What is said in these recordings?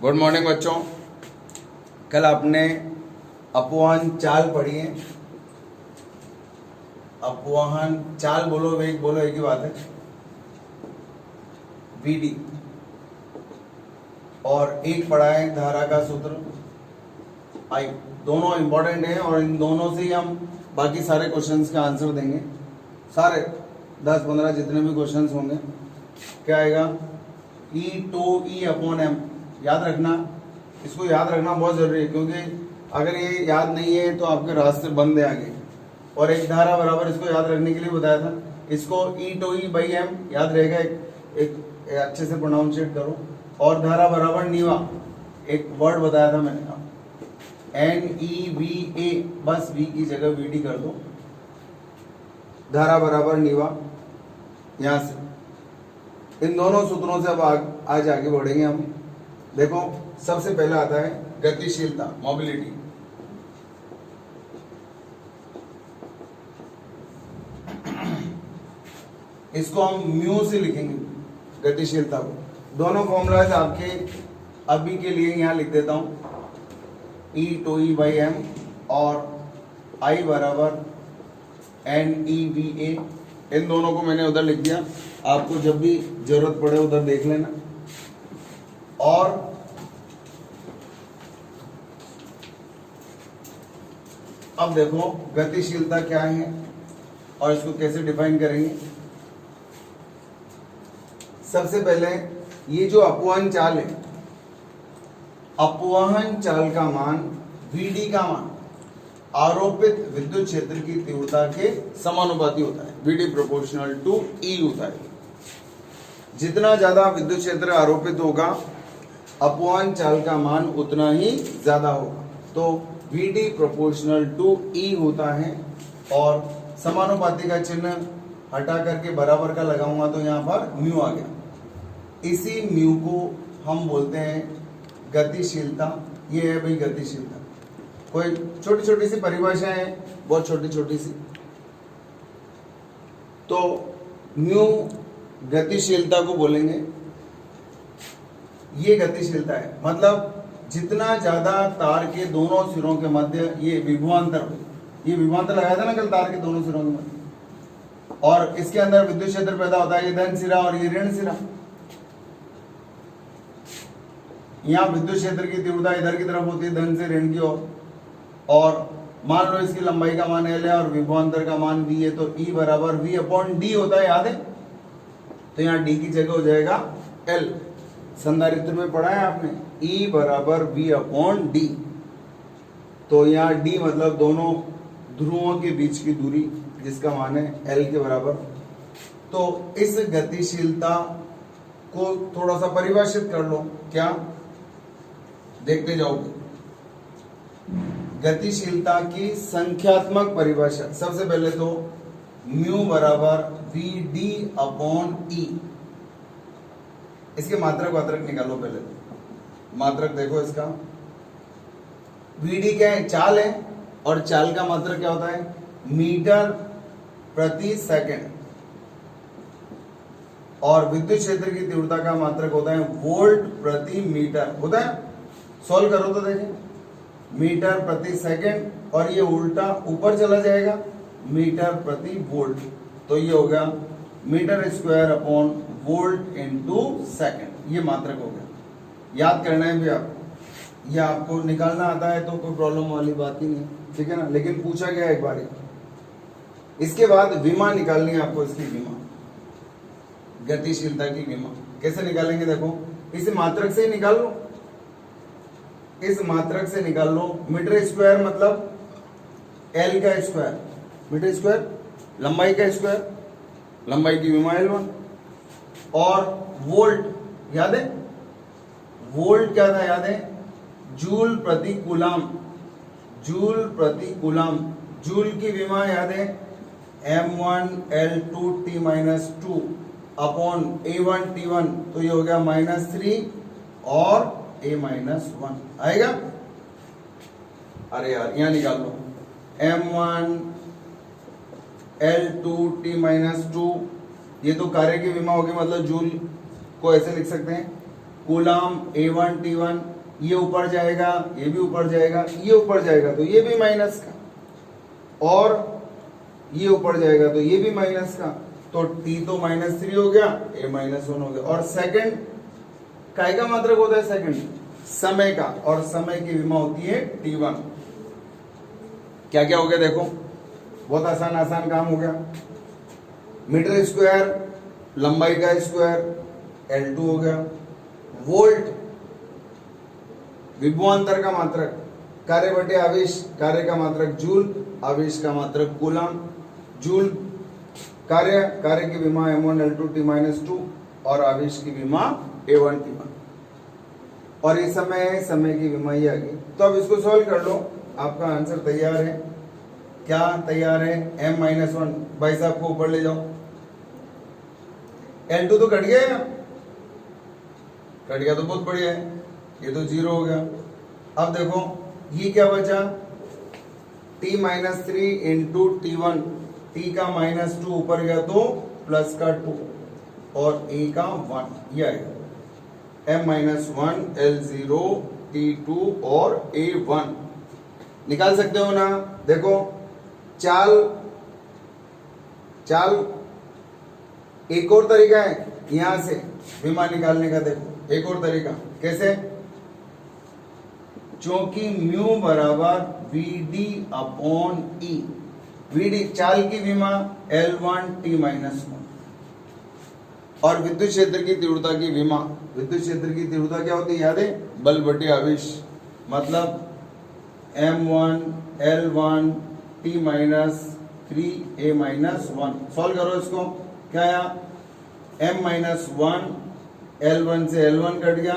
Good morning बच्चों। कल आपने अपवाहन चाल पढ़ी है। अपवाहन चाल बोलो, वेग बोलो, एक ही बात है, वीडी। और एक पढ़ा है धारा का सूत्र आई। दोनों इंपॉर्टेंट हैं और इन दोनों से ही हम बाकी सारे क्वेश्चंस का आंसर देंगे। सारे 10-15 जितने भी क्वेश्चंस होंगे। क्या आएगा? E/2E/m। याद रखना, इसको याद रखना बहुत जरूरी है, क्योंकि अगर ये याद नहीं है तो आपके रास्ते बंद है आगे। और एक धारा बराबर, इसको याद रखने के लिए बताया था, इसको E/2E/m याद रहेगा। एक अच्छे से प्रोनाउंसिएट करो। और धारा बराबर नीवा, एक वर्ड बताया था मैंने, NEVA, बस V की जगह VD कर दो। धारा बराबर नीवा। यहां से इन दोनों सूत्रों से अब आज आगे बढ़ेंगे हम। देखो, सबसे पहला आता है गतिशीलता, मोबिलिटी। इसको हम म्यू से लिखेंगे गतिशीलता को। दोनों फॉर्मूलाज आपके अभी के लिए यहां लिख देता हूं, E/2E/m और I बराबर NEVA। इन दोनों को मैंने उधर लिख दिया, आपको जब भी जरूरत पड़े उधर देख लेना। और अब देखो गतिशीलता क्या है और इसको कैसे डिफाइन करेंगे। सबसे पहले ये जो अपवहन चाल है, अपवहन चाल का मान, VD का मान आरोपित विद्युत क्षेत्र की तीव्रता के समानुपाती होता है। VD प्रोपोर्शनल टू E होता है। जितना ज्यादा विद्युत क्षेत्र आरोपित होगा, अपवहन चाल का मान उतना ही ज्यादा होगा। तो VD प्रोपोर्शनल टू E होता है। और समानुपाती का चिन्ह हटा करके बराबर का लगाऊंगा तो यहाँ पर म्यू आ गया। इसी म्यू को हम बोलते हैं गतिशीलता। ये है भाई गतिशीलता। कोई छोटी छोटी सी परिभाषा है, बहुत छोटी छोटी सी। तो म्यू गतिशीलता को बोलेंगे, ये गतिशीलता है। मतलब जितना ज्यादा तार के दोनों सिरों के मध्य ये विभवांतर, ये विभवांतर लगाया था ना कल, तार के दोनों सिरों के मध्य, और इसके अंदर विद्युत क्षेत्र पैदा होता है, ये धन सिरा और ये ऋण सिरा। यहाँ विद्युत क्षेत्र की तीव्रता इधर की तरफ होती है, धन से ऋण की ओर। और मान लो इसकी लंबाई का मान L है और विभवांतर का मान V है, तो E बराबर V/D होता है, याद है? तो यहाँ D की जगह हो जाएगा L। संधारित्र में पढ़ा है आपने, E बराबर V/D। तो यहाँ D मतलब दोनों ध्रुवों के बीच की दूरी, जिसका मान है L के बराबर। तो इस गतिशीलता को थोड़ा सा परिभाषित कर लो। क्या? देखते जाओगे। गतिशीलता की संख्यात्मक परिभाषा, सबसे पहले तो म्यू बराबर VD/E। इसके मात्रक वात्रक निकालो पहले तो। मात्रक देखो इसका, VD क्या है? चाल है। और चाल का मात्रक क्या होता है? मीटर प्रति सेकंड। और विद्युत क्षेत्र की तीव्रता का मात्रक होता है वोल्ट प्रति मीटर। होता है? सॉल्व करो तो देखिए, मीटर प्रति सेकंड, और ये उल्टा ऊपर चला जाएगा, मीटर प्रति वोल्ट। तो ये हो गया metre square upon volt into second. ये मात्रक हो गया। याद करना है भी आप, ये आपको निकालना आता है तो कोई प्रॉब्लम वाली बात ही नहीं, ठीक है ना। लेकिन पूछा गया एक बार। इसके बाद विमा निकालनी है आपको, इसकी विमा, गतिशीलता की विमा। कैसे निकालेंगे? देखो, इस मात्रक से ही निकाल लो, इस मात्रक से निकाल लो। मीटर स्क्वायर मतलब L का स्क्वायर, मीटर स्क्वायर लंबाई का स्क्वायर, लंबाई की विमा L1। और वोल्ट याद है? वोल्ट क्या था याद है? जूल प्रति कूलाम, जूल प्रति कूलाम। जूल की विमा याद है? M1L2T-2 upon A1T1। तो ये हो गया -3 और A-1 आएगा। अरे यार, यहां निकाल लो, M1L2T-2। ये तो कार्य की विमा होगी, मतलब जूल को ऐसे लिख सकते हैं कूलम A1 T1, ये ऊपर जाएगा, ये भी ऊपर जाएगा, ये ऊपर जाएगा तो ये भी माइनस का, और ये ऊपर जाएगा तो ये भी माइनस का, तो T तो -3 हो गया, A -1 हो गया। और सेकंड काय का मात्रक होता है? सेकंड समय का, और समय की विमा होती है T1। क्या क्या हो गया देखो, बहुत आसान काम हो गया। मीटर स्क्वायर लंबाई का स्क्वायर L2 हो गया। वोल्ट विभवांतर का मात्रक, कार्य बटे आवेश, कार्य का मात्रक जूल, आवेश का मात्रक कूलम, जूल कार्य, कार्य की विमा M1 L2 T-2 और आवेश की विमा A1 T1, और ये समय है, समय की विमा ये आ गई। तो अब इसको सॉल्व कर लो, आपका आंसर तैयार है। क्या तैयार है? M-1। भाई साहब को ऊपर ले जाओ। L2 तो कट गया, कट गया तो बहुत बढ़िया है, ये तो 0 हो गया। अब देखो ये क्या बचा? T-3 इंटू T1, T का -2 ऊपर गया तो प्लस का 2 और A का 1, ये आएगा M-1 L0 T2 और A1 निकाल सकते हो ना? देखो चाल एक और तरीका है यहां से विमा निकालने का। देखो एक और तरीका कैसे, चूंकि म्यू बराबर VD अपॉन E, VD चाल की विमा L1 T-1 और विद्युत क्षेत्र की तीव्रता की विमा, विद्युत क्षेत्र की तीव्रता क्या होती है याद है? बल बटे आवेश, मतलब M1 L1 T-3 A-1। Solve करो इसको, क्या आया? M-1 L1 से L1 कट गया,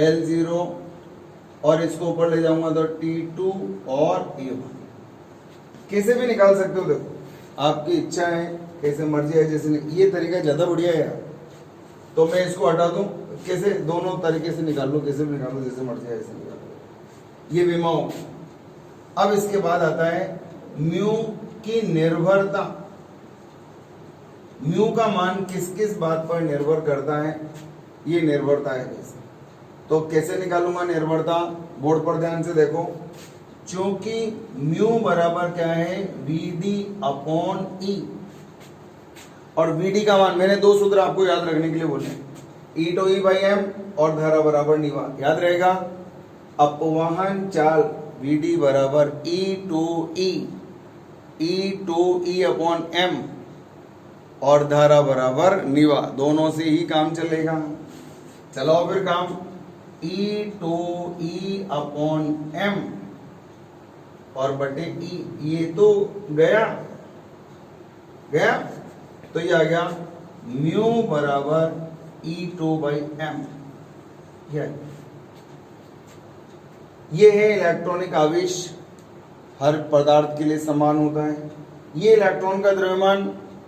L0 और इसको ऊपर ले जाऊंगा तो T2 और A1। कैसे भी निकाल सकते हो, देखो आपकी इच्छा है, कैसे मर्जी है, जैसे ये तरीका ज्यादा बढ़िया है यार। तो मैं इसको हटा दूं, कैसे? दोनों तरीके से निकाल लो, कैसे भी निकाल लो, जैसे मर्जी है ऐसे निकाल लो। ये विमा हो। अब इसके बाद आता है म्यू की निर्भरता। म्यू का मान किस किस बात पर निर्भर करता है? ये निर्भरता है कैसे, तो कैसे निकालूंगा निर्भरता? बोर्ड पर ध्यान से देखो, क्योंकि म्यू बराबर क्या है? VD अपॉन E, और VD का मान मैंने दो सूत्र आपको याद रखने के लिए बोले, E to E by M और धारा बराबर निवा, याद रहेगा। अपवाहन चाल VD बराबर E to E upon M और धारा बराबर निवा, दोनों से ही काम चलेगा। चलाओ फिर काम, E to E upon M और बटे E, ये तो गया, तो ये आ गया म्यू बराबर E2 by M। ये है इलेक्ट्रॉनिक आवेश, हर पदार्थ के लिए समान होता है। ये इलेक्ट्रॉन का द्रव्यमान,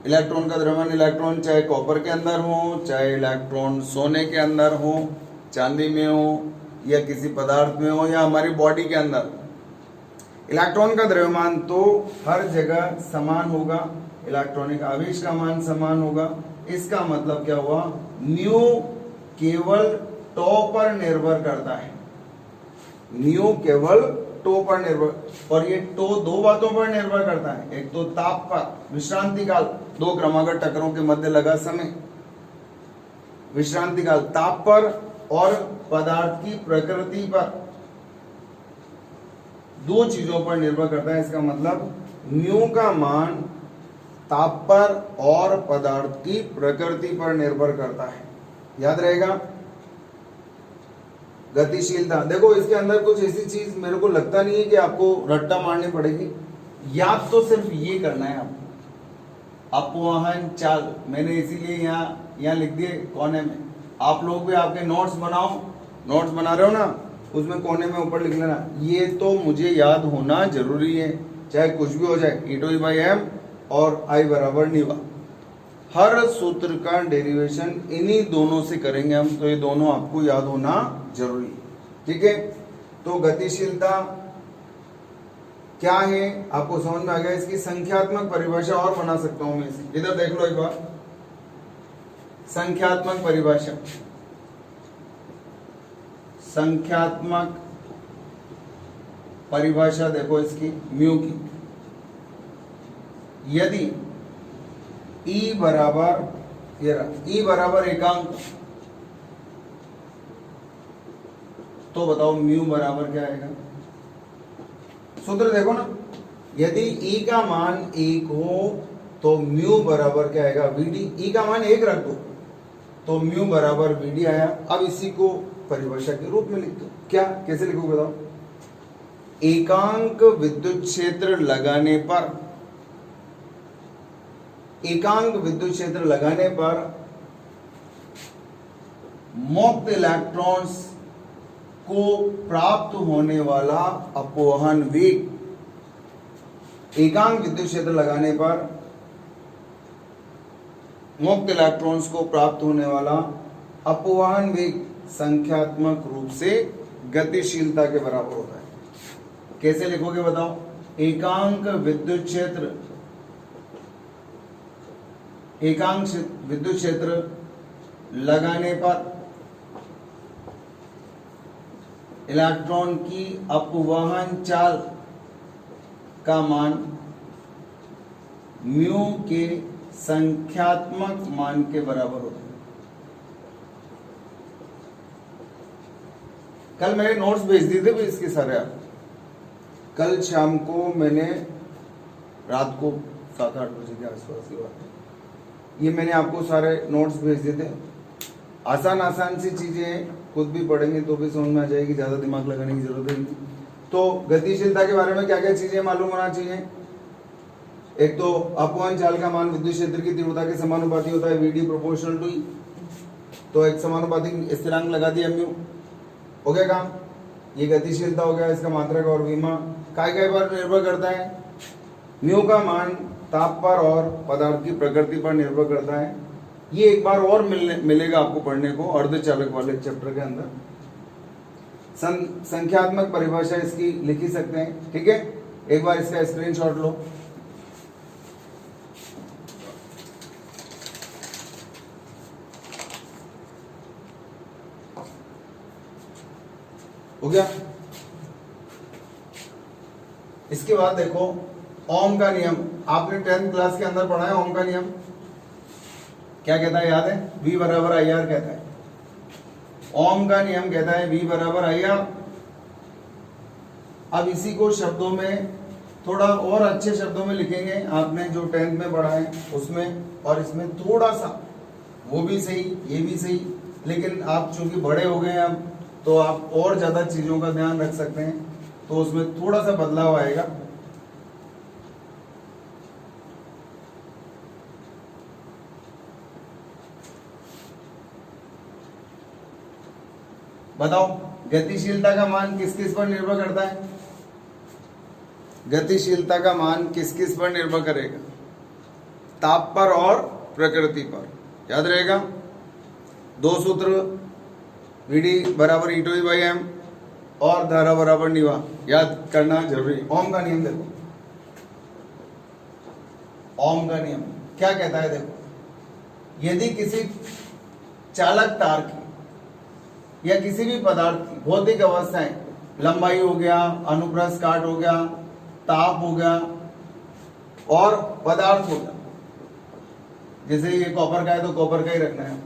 इलेक्ट्रॉन चाहे कॉपर के अंदर हो, चाहे इलेक्ट्रॉन सोने के अंदर हो, चांदी में हो, या किसी पदार्थ में हो, या हमारी बॉडी के अंदर। इलेक्ट्रॉन का द्रव्यमान तो हर जगह समान होगा, इलेक्ट्रॉनिक आवेश का मान समान होगा। इसका मतलब क्या हुआ? म्यू केवल टो पर निर्भर करता है, म्यू केवल टो पर निर्भर, और ये टो दो बातों पर निर्भर करता है, एक तो ताप पर, विश्रांति काल, दो क्रमागत टक्करों के मध्य लगा समय, विश्रांति काल ताप पर, और पदार्थ की प्रकृति पर, दो चीजों पर निर्भर करता है। इसका मतलब म्यू का मान ताप पर और पदार्थ की प्रकृति पर निर्भर करता है, याद रहेगा। गतिशीलता, देखो इसके अंदर कुछ ऐसी चीज मेरे को लगता नहीं है कि आपको रट्टा मारनी पड़ेगी, याद तो सिर्फ ये करना है आपको। अपवाहन चाल मैंने इसीलिए यहाँ लिख दिए कोने में। आप लोग भी आपके नोट्स बनाओ, नोट्स बना रहे हो ना, उसमें कोने में ऊपर लिख लेना, ये तो मुझे याद होना जरूरी है, चाहे कुछ भी हो जाए। E to E by M और I बराबर निवा, हर सूत्र का डेरिवेशन इन्हीं दोनों से करेंगे हम, तो ये दोनों आपको याद होना जरूरी है, ठीक है। तो गतिशीलता क्या है आपको समझ में आ गया। इसकी संख्यात्मक परिभाषा और बना सकता हूं मैं इसे, इधर देख लो एक बार। संख्यात्मक परिभाषा, संख्यात्मक परिभाषा देखो इसकी म्यू की, यदि E बराबर E बराबर एकांक, तो बताओ म्यू बराबर क्या आएगा? सूत्र देखो ना, यदि E का मान 1 हो तो म्यू बराबर क्या आएगा? VD। E का मान 1 रख दो तो म्यू बराबर VD आया। अब इसी को परिभाषा के रूप में लिख दो। क्या, कैसे लिखोगे बताओ? एकांक विद्युत क्षेत्र लगाने पर, एकांक विद्युत क्षेत्र लगाने पर मुक्त इलेक्ट्रॉन्स को प्राप्त होने वाला अपवहन वेग, एकांक विद्युत क्षेत्र लगाने पर मुक्त इलेक्ट्रॉन्स को प्राप्त होने वाला अपवहन वेग संख्यात्मक रूप से गतिशीलता के बराबर होता है। कैसे लिखोगे बताओ? एकांक विद्युत क्षेत्र, एकांक विद्युत क्षेत्र लगाने पर इलेक्ट्रॉन की अपवहन चाल का मान म्यू के संख्यात्मक मान के बराबर होता है। कल मैंने नोट्स भेज दिए थे इसके सारे, आप कल शाम को मैंने, रात को 7-8 बजे के आसपास की बात है, ये मैंने आपको सारे नोट्स भेज दिए थे। आसान सी चीजें, खुद भी पढ़ेंगे तो भी समझ में आ जाएगी, ज्यादा दिमाग लगाने की जरूरत नहीं। तो गतिशीलता के बारे में क्या क्या चीजें मालूम होना चाहिए? एक तो अपवहन चाल का मान विद्युत क्षेत्र की तीव्रता के समानुपाती होता है, VD प्रोपोर्शनल टू E। तो एक समानुपाती स्थिरांक लगा दिया म्यू, हो गया काम। ये गतिशीलता हो गया, इसका मात्रक और विमा काय पर निर्भर करता है? म्यू का मान ताप पर और पदार्थ की प्रकृति पर निर्भर करता है। ये एक बार और मिलेगा आपको पढ़ने को अर्धचालक वाले चैप्टर के अंदर। संख्यात्मक परिभाषा इसकी लिख ही सकते हैं, ठीक है? एक बार इसका स्क्रीनशॉट लो। हो गया? इसके बाद देखो ओम का नियम, आपने 10th क्लास के अंदर पढ़ा है। ओम का नियम क्या कहता है, याद है? V बराबर IR कहता है। ओम का नियम कहता है V बराबर IR। अब इसी को शब्दों में थोड़ा और अच्छे शब्दों में लिखेंगे, आपने जो 10th में पढ़ा है उसमें, और इसमें थोड़ा सा वो भी सही ये भी सही, लेकिन आप चूंकि बड़े हो गए हैं अब, तो आप और ज्यादा चीजों का ध्यान रख सकते हैं, तो उसमें थोड़ा सा बदलाव आएगा। बताओ गतिशीलता का मान किस किस पर निर्भर करता है? गतिशीलता का मान किस किस पर निर्भर करेगा? ताप पर और प्रकृति पर। याद रहेगा दो सूत्र, VD बराबर E/M और धारा बराबर निवा, याद करना जरूरी। ओम का नियम देखो, ओम का नियम क्या कहता है? देखो, यदि किसी चालक तार की या किसी भी पदार्थ की भौतिक अवस्थाएं, लंबाई हो गया, अनुप्रस्थ काट हो गया, ताप हो गया और पदार्थ हो गया, जैसे ये कॉपर का है तो कॉपर का ही रखना है।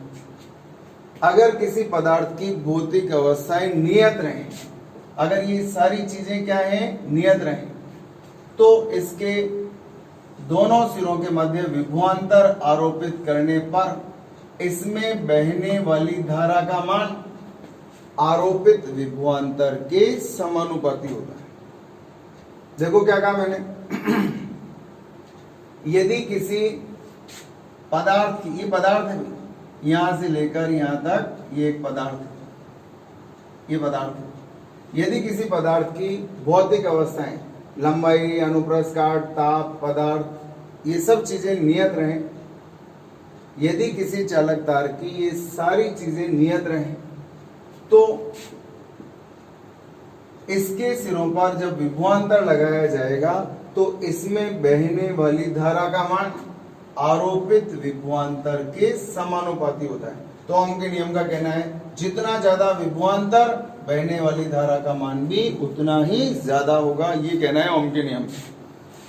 अगर किसी पदार्थ की भौतिक अवस्थाएं नियत रहें, अगर ये सारी चीजें क्या हैं, नियत रहें, तो इसके दोनों सिरों के मध्य विभवांतर आरोपित करने पर इसमें बहने वाली धारा का मान आरोपित विभवांतर के समानुपाती होता है। देखो क्या कहा मैंने, यदि किसी पदार्थ की, ये पदार्थ है, यहां से लेकर यहां तक ये एक पदार्थ है, ये पदार्थ है। यदि किसी पदार्थ की भौतिक अवस्थाएं, लंबाई, अनुप्रस्थ काट, ताप, पदार्थ, ये सब चीजें नियत रहें, यदि किसी चालक तार की ये सारी चीजें नियत रहें, तो इसके सिरों पर जब विभवांतर लगाया जाएगा तो इसमें बहने वाली धारा का मान आरोपित विभवांतर के समानुपाती होता है। तो ओम के नियम का कहना है जितना ज्यादा विभवांतर बहने वाली धारा का मान भी उतना ही ज्यादा होगा, ये कहना है ओम के नियम।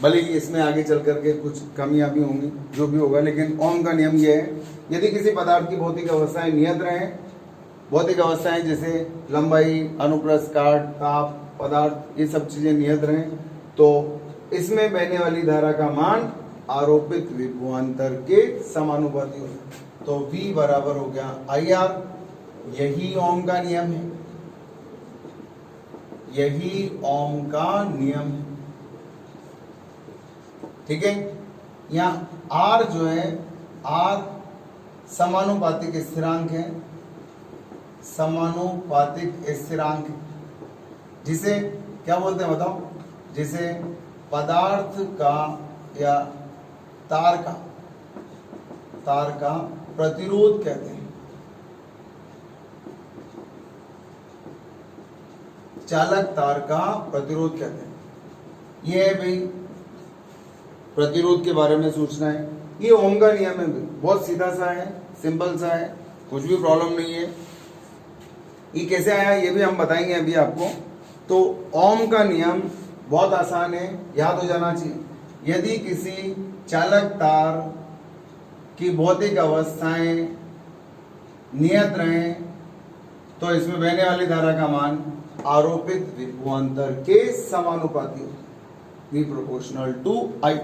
भले ही इसमें आगे चल करके कुछ कमियां भी होंगी, जो भी होगा, लेकिन ओम का नियम ये है, यदि किसी पदार्थ की भौतिक अवस्थाएं नियत रहें, भौतिक अवस्थाएं जैसे लंबाई, अनुप्रस्थ काट, ताप, पदार्थ, ये सब चीजें नियत रहें, तो इसमें बहने वाली धारा का मान आरोपित विभवांतर के समानुपाती होता है। तो V बराबर हो गया IR, यही ओम का नियम है, यही ओम का नियम है। ठीक है, यहाँ R जो है, R समानुपातिक स्थिरांक है, समानुपातिक स्थिरांक, जिसे क्या बोलते हैं बताओ, जिसे पदार्थ का या तार का प्रतिरोध कहते हैं। चालक तार का प्रतिरोध कहते हैं। ये है भाई प्रतिरोध के बारे में सोचना है। ये ओम का नियम है, बहुत सीधा सा है, सिंपल सा है, कुछ भी प्रॉब्लम नहीं है। ये कैसे आया ये भी हम बताएंगे अभी आपको। तो ओम का नियम बहुत आसान है, याद हो जाना चाहिए। यदि किसी चालक तार की भौतिक अवस्थाएं नियत रहें तो इसमें बहने वाली धारा का मान आरोपित विभवांतर के समानुपाती होता है, V प्रोपोर्शनल टू I।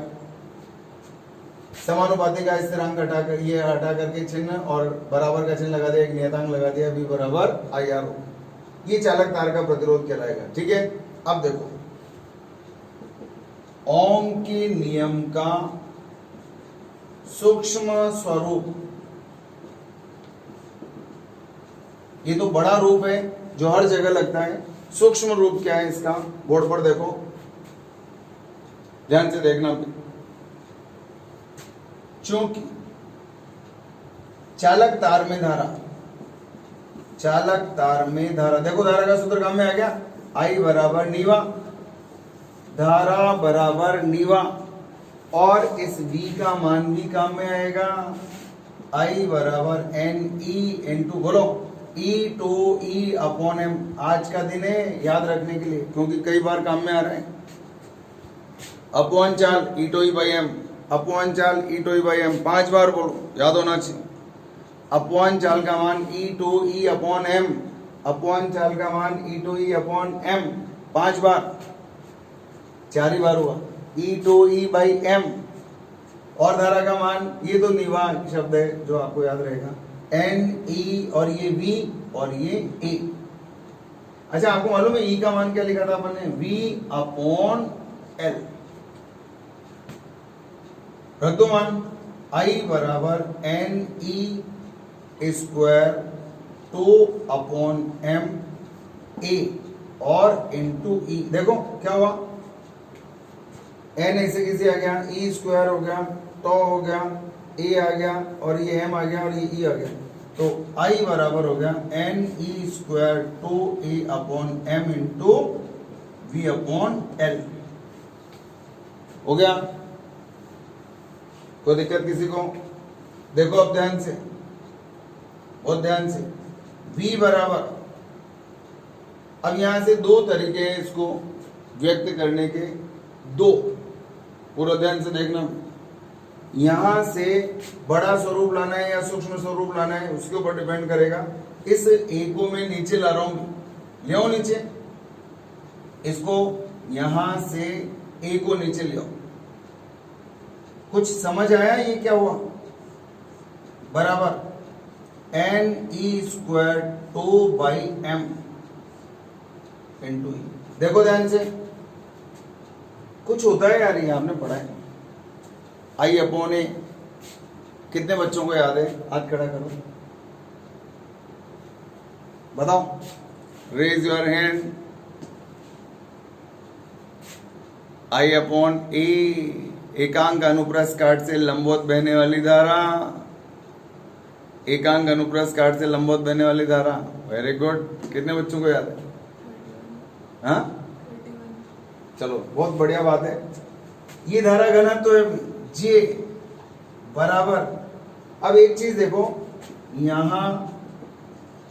समानुपाती का स्थिरांक हटा कर, ये हटा करके चिन्ह और बराबर का चिन्ह लगा दिया, एक नियतांक लगा दिया, V बराबर IR हो, ये चालक तार का प्रतिरोध कहलाएगा। ठीक है, अब देखो ओम के नियम का सूक्ष्म स्वरूप, ये तो बड़ा रूप है जो हर जगह लगता है। सूक्ष्म रूप क्या है इसका, बोर्ड पर देखो, ध्यान से देखना। चूंकि चालक तार में धारा, चालक तार में धारा, देखो धारा का सूत्र काम में आ गया, I बराबर नीवा, धारा बराबर नीवा, और इस V का मान भी काम में आएगा, I बराबर NE इंटू, बोलो E2E अपॉन M। आज का दिन है याद रखने के लिए, क्योंकि कई बार काम में आ रहे हैं। अपॉन चाल E2E बाई M, अपॉन चाल E2E बाई M, 5 बार बोलो, याद होना चाहिए। अपॉन चाल का मान E2E अपॉन M, अपॉन चाल का मान E2E अपॉन M, 5 बार, 4 ही बार हुआ, E2E बाई M। और धारा का मान, ये तो निवा शब्द है जो आपको याद रहेगा, NE, और ये V और ये A। अच्छा, आपको मालूम है E का मान क्या लिखा था अपन ने, V अपॉन L। रख दो मान, I बराबर NE square 2 upon M A और इंटू E। देखो क्या हुआ, N ऐसे कैसे आ गया, E स्क्वायर हो गया, टो हो गया, A आ गया, और ये M आ गया, और ये E आ गया। तो I बराबर हो गया NE square 2A upon M into V upon L। हो गया, कोई दिक्कत किसी को? देखो अब ध्यान से, बहुत ध्यान से, V बराबर, अब यहां से 2 तरीके हैं इसको व्यक्त करने के, 2, पूरा ध्यान से देखना। यहां से बड़ा स्वरूप लाना है या सूक्ष्म स्वरूप लाना है उसके ऊपर डिपेंड करेगा। इस A को मैं नीचे ला रहा हूं, ले आओ नीचे, इसको यहां से A को नीचे ले आओ। कुछ समझ आया ये क्या हुआ? बराबर NE square 2 by M into E। देखो ध्यान से, कुछ होता है यार, ये आपने पढ़ा है, I अपॉन A। कितने बच्चों को याद है? हाथ खड़ा करो, बताओ, raise your hand. I upon A, एकांक अनुप्रस्थ काट से लंबवत बहने वाली धारा, एकांक अनुप्रस्थ काट से लंबवत बहने वाली धारा। वेरी गुड, कितने बच्चों को याद है? हाँ, चलो बहुत बढ़िया बात है। ये धारा घनत्व तो है J बराबर, अब एक चीज देखो, यहां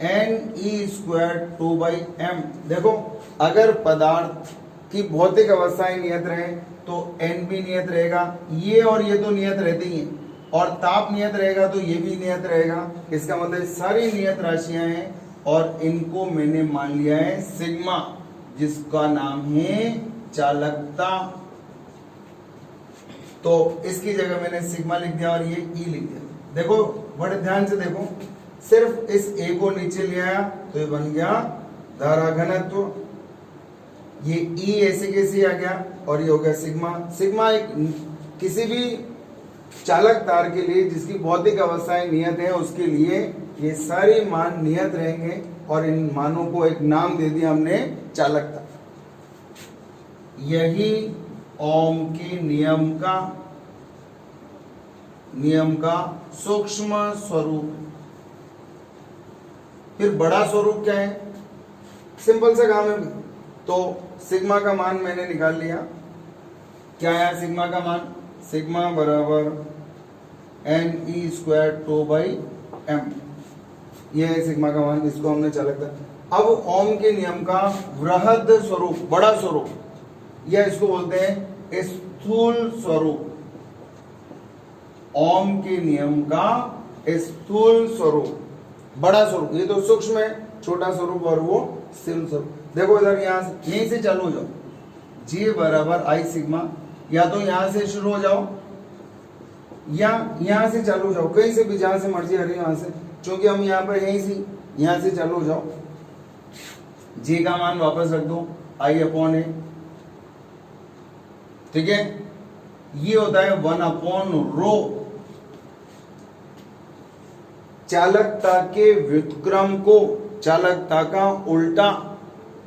Ne² 2/m। देखो अगर पदार्थ की भौतिक अवस्थाएं नियत रहे तो n भी नियत रहेगा, ये और ये तो नियत रहते ही हैं, और ताप नियत रहेगा तो ये भी नियत रहेगा। इसका मतलब सारी नियत राशियां हैं और इनको मैंने मान लिया है सिग्मा, जिसका नाम है चालकता। तो इसकी जगह मैंने सिग्मा लिख दिया और ये ई लिख दिया। देखो बड़े ध्यान से देखो, सिर्फ इस ए को नीचे ले आया तो ये बन गया धारा घनत्व, ये ई ऐसे कैसे आ गया और ये हो गया सिग्मा। सिग्मा एक किसी भी चालक तार के लिए जिसकी भौतिक अवस्थाएं नियत है उसके लिए ये सारे मान नियत रहेंगे और इन मानों को एक नाम दे दिया हमने चालकता। यही ओम के नियम का सूक्ष्म स्वरूप। फिर बड़ा स्वरूप क्या है? सिंपल सा काम है। तो सिग्मा का मान मैंने निकाल लिया। क्या है सिग्मा का मान? सिग्मा बराबर Ne² 2/m, ये है सिग्मा का मान, इसको हमने चालकता। अब ओम के नियम का वृहद स्वरूप, बड़ा स्वरूप, या इसको बोलते हैं स्थूल स्वरूप। ओम के नियम का स्थूल स्वरूप, बड़ा स्वरूप। ये तो सूक्ष्म है, छोटा स्वरूप, और वो स्थूल स्वरूप। देखो इधर यहीं से चालू हो जाओ, G बराबर I सिग्मा। या तो यहां से शुरू हो जाओ या यहां से चालू हो जाओ, कहीं से भी, जहां से मर्जी आ रही है यहां से, क्योंकि हम यहां पर यहीं से, यहां से चालू हो जाओ। G का मान वापस रख दो I/A, ठीक है। ये होता है 1/ρ। चालकता के व्युत्क्रम को, चालकता का उल्टा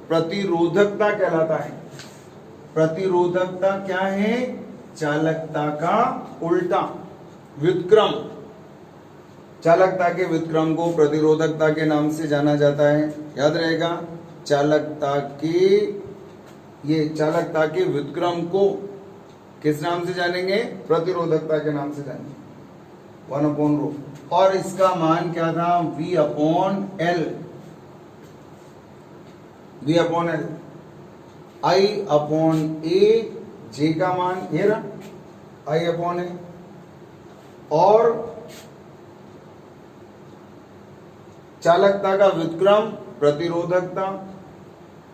प्रतिरोधकता कहलाता है। प्रतिरोधकता क्या है? चालकता का उल्टा व्युत्क्रम। चालकता के व्युत्क्रम को प्रतिरोधकता के नाम से जाना जाता है, याद रहेगा। चालकता के व्युत्क्रम को किस नाम से जानेंगे? प्रतिरोधकता के नाम से जानेंगे, 1/ρ। और इसका मान क्या था? V/L। I/A, J का मान ये रहा I/A, और चालकता का व्युत्क्रम प्रतिरोधकता,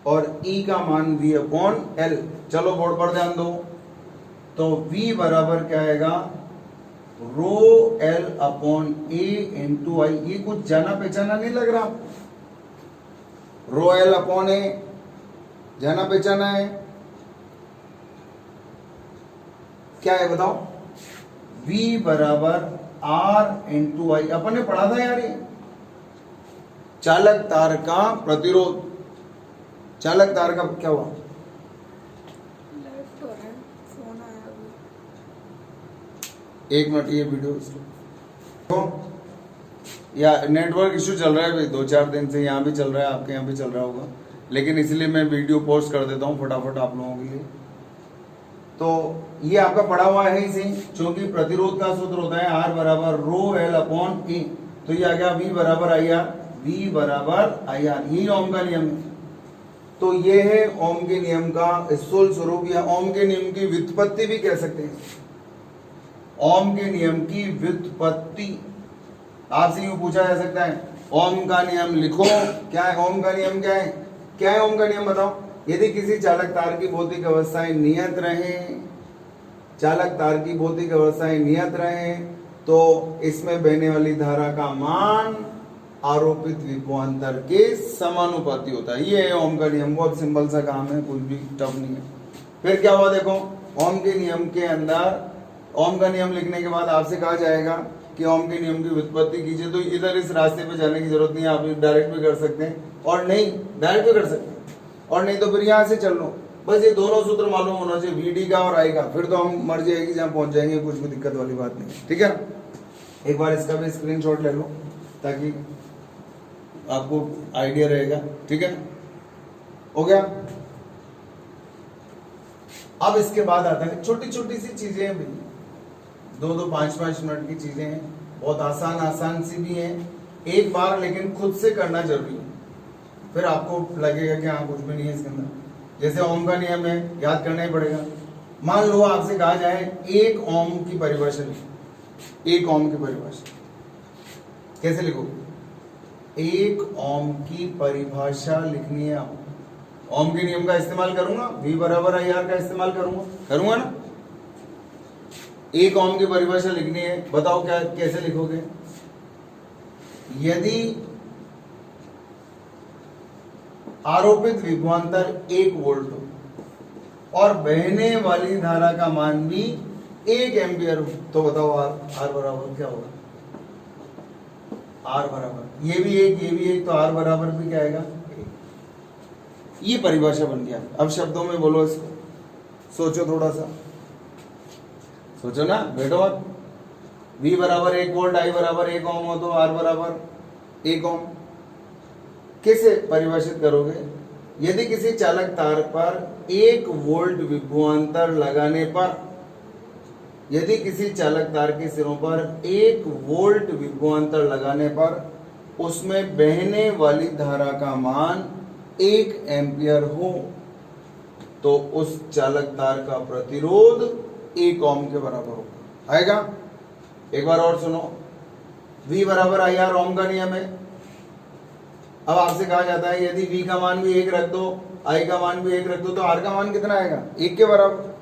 और E का मान V/L। चलो बोर्ड पर ध्यान दो। तो V बराबर क्या आएगा? ρL/A × I। ये कुछ जाना पहचाना नहीं लग रहा? ρL/A जाना पहचाना है? क्या है बताओ? V बराबर R × I। अपन ने पढ़ा था यार, ये चालक तार का प्रतिरोध। चालक तार का क्या हुआ? एक मिनट, ये वीडियो तो या नेटवर्क इशू चल रहा है भाई, 2-4 दिन से यहाँ भी चल रहा है, आपके यहाँ भी चल रहा होगा, लेकिन इसलिए मैं वीडियो पोस्ट कर देता हूँ फटाफट आप लोगों के लिए। तो ये आपका पढ़ा हुआ है इसे, क्योंकि प्रतिरोध का सूत्र होता है R बराबर ρL/A। तो ये आ गया V बराबर IR, V बराबर IR। यही ओम का नियम है। तो ये है ओम के नियम का स्थूल स्वरूप, या ओम के नियम की व्युत्पत्ति भी कह सकते हैं। ओम के नियम की व्युत्पत्ति आपसे यूं पूछा जा सकता है, ओम का नियम लिखो। क्या है ओम का नियम? क्या है? क्या है ओम का नियम बताओ? यदि किसी चालक तार की भौतिक अवस्थाएं नियत रहें, चालक तार की भौतिक अवस्थाएं नियत रहें, तो इसमें बहने वाली धारा का मान आरोपित विभवांतर के समानुपाती होता है। ये है ओम का नियम। बहुत सिंपल सा काम है, कुछ भी टफ नहीं है। फिर क्या हुआ देखो, ओम के नियम के अंदर, ओम का नियम लिखने के बाद आपसे कहा जाएगा कि ओम के नियम की व्युत्पत्ति कीजिए। तो इधर इस रास्ते पे जाने की जरूरत नहीं है, आप डायरेक्ट भी कर सकते हैं, और नहीं डायरेक्ट भी कर सकते हैं, और नहीं तो फिर यहाँ से चल लो। बस ये दोनों सूत्र मालूम होना चाहिए, VD का और I का, फिर तो हम मर्जी आएगी जहाँ पहुंच जाएंगे, कुछ भी दिक्कत वाली बात नहीं। ठीक है ना? एक बार इसका भी स्क्रीनशॉट ले लो ताकि आपको आइडिया रहेगा। ठीक है, हो गया। अब इसके बाद आता है छोटी छोटी सी चीजें हैं, 2-5 मिनट की चीजें हैं, बहुत आसान सी भी हैं एक बार लेकिन खुद से करना जरूरी है, फिर आपको लगेगा कि हाँ कुछ भी नहीं है इसके अंदर। जैसे ओम का नियम है, याद करना ही पड़ेगा। मान लो आपसे कहा जाए एक ओम की परिभाषा लिखो। एक ओम की परिभाषा कैसे लिखो? एक ओम की परिभाषा लिखनी है आपको। ओम के नियम का इस्तेमाल करूंगा, V बराबर IR का इस्तेमाल करूंगा ना। एक ओम की परिभाषा लिखनी है, बताओ क्या कैसे लिखोगे? यदि आरोपित विभवांतर 1 वोल्ट हो और बहने वाली धारा का मान भी 1 एम्पियर हो, तो बताओ आर बराबर क्या होगा? आर बराबर ये भी एक, तो आर बराबर भी क्या आएगा? 1। ये परिभाषा बन गया। अब शब्दों में बोलो इसको, सोचो थोड़ा सा, सोचो ना, बैठो मत। V बराबर 1 वोल्ट, I बराबर 1 ओम हो तो R बराबर 1 ओम। कैसे परिभाषित करोगे? यदि किसी चालक तार पर 1 वोल्ट विभवांतर लगाने पर, यदि किसी चालक तार के सिरों पर 1 वोल्ट विभवांतर लगाने पर उसमें बहने वाली धारा का मान 1 एम्पियर हो, तो उस चालक तार का प्रतिरोध 1 ओम के बराबर होगा। आएगा? एक बार और सुनो। V बराबर IR ओम का नियम है। अब आपसे कहा जाता है यदि V का मान भी 1 रख दो, I का मान भी 1 रख दो, तो R का मान कितना आएगा? 1 के बराबर।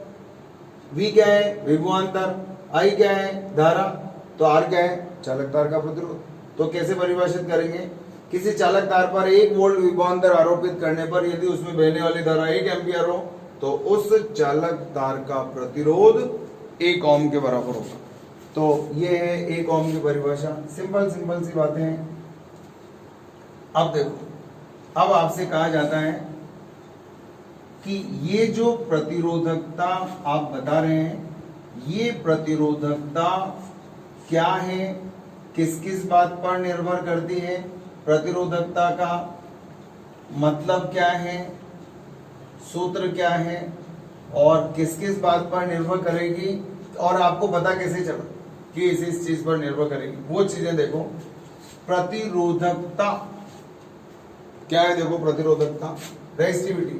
V क्या है? विभवांतर। I क्या है? धारा। तो R क्या है? चालक तार का प्रतिरोध। तो कैसे परिभाषित करेंगे? किसी चालक तार पर 1 वोल्ट विभवांतर आरोपित करने पर यदि उसमें बहने वाली धारा 1 एम्पियर हो, तो उस चालक तार का प्रतिरोध 1 ओम के बराबर होगा। तो ये है 1 ओम की परिभाषा। सिंपल सी बातें हैं। अब देखो, अब आपसे कहा जाता है कि ये जो प्रतिरोधकता आप बता रहे हैं, ये प्रतिरोधकता क्या है, किस किस बात पर निर्भर करती है, प्रतिरोधकता का मतलब क्या है, सूत्र क्या है और किस किस बात पर निर्भर करेगी, और आपको पता कैसे चला कि इस चीज पर निर्भर करेगी, वो चीजें देखो। प्रतिरोधकता क्या है? देखो, प्रतिरोधकता रेजिस्टिविटी।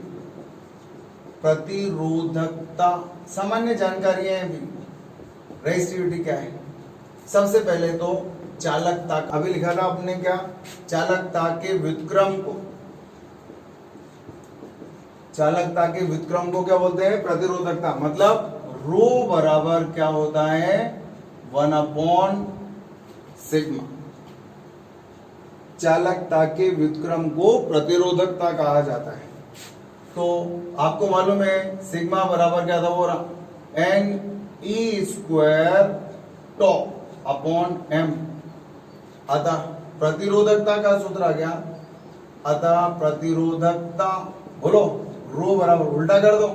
प्रतिरोधकता सामान्य जानकारियां हैं भी। रेजिस्टिविटी क्या है? सबसे पहले तो चालकता, अभी लिखा था आपने क्या? चालकता के व्युत्क्रम को, चालकता के व्युत्क्रम को क्या बोलते हैं? प्रतिरोधकता। मतलब रो बराबर क्या होता है? 1/σ। चालकता के व्युत्क्रम को प्रतिरोधकता कहा जाता है। तो आपको मालूम है सिग्मा बराबर क्या था? वो NE² टॉ अपॉन M। अतः प्रतिरोधकता का सूत्र आ गया। अतः प्रतिरोधकता, बोलो, रो बराबर उल्टा कर दो,